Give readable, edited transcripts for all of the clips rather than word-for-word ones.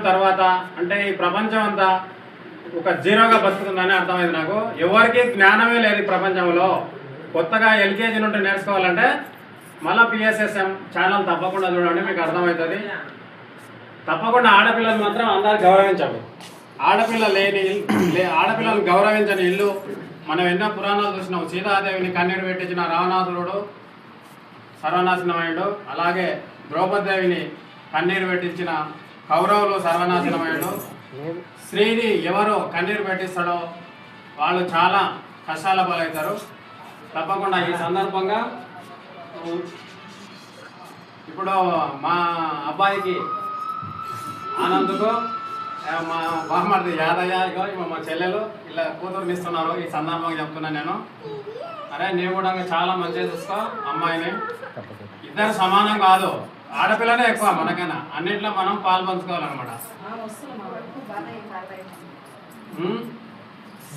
తర్వాత అంటే ఈ ప్రపంచం అంతా ఒక జీరోగా బతుకుతుందని అర్థమైంది నాకు. ఎవరికి జ్ఞానమే లేదు ఈ ప్రపంచంలో. కొత్తగా ఎల్కేజీ నుండి నేర్చుకోవాలంటే మళ్ళీ పిఎస్ఎస్ఎం ఛానల్ తప్పకుండా చూడండి, మీకు అర్థమవుతుంది. తప్పకుండా ఆడపిల్లలు మాత్రం అందరు గౌరవించాలి. ఆడపిల్లలు గౌరవించని ఇల్లు మనం ఎన్నో పురాణాలు చూసినాం. సీతాదేవిని కన్నీరు పెట్టించిన రావణాసురుడు సర్వనాశనమయ్యాడు. అలాగే ద్రౌపదేవిని కన్నీరు పెట్టించిన కౌరవులు సర్వనాశనమయ్యాడు. స్త్రీని ఎవరు కన్నీరు పెట్టిస్తాడో వాళ్ళు చాలా కష్టాల పాలవుతారు. తప్పకుండా ఈ సందర్భంగా ఇప్పుడు మా అబ్బాయికి ఆనంద్కు మా బామ్మర్ది యాదయ్య మా చెల్లెలు ఇలా కూతురునిస్తున్నారు. ఈ సందర్భంగా చెప్తున్నాను నేను. అరే నీవు కూడా చాలా మంచిగా చూసుకో అమ్మాయిని. ఇద్దరు సమానం కాదు, ఆడపిల్లనే ఎక్కువ మనకైనా. అన్నింటిలో మనం పాలు పంచుకోవాలన్నమాట.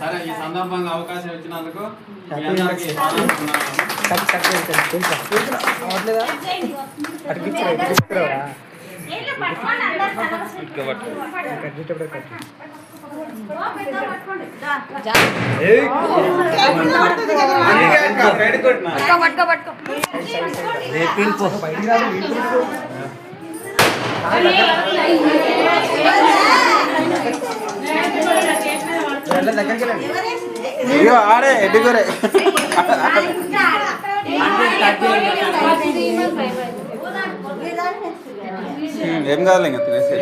సరే, ఈ సందర్భంగా అవకాశం ఇచ్చినందుకు మీ అందరికీ ఆడే ఎడ్డుకోరే ఏం కావాలి ఇంకా తినేసి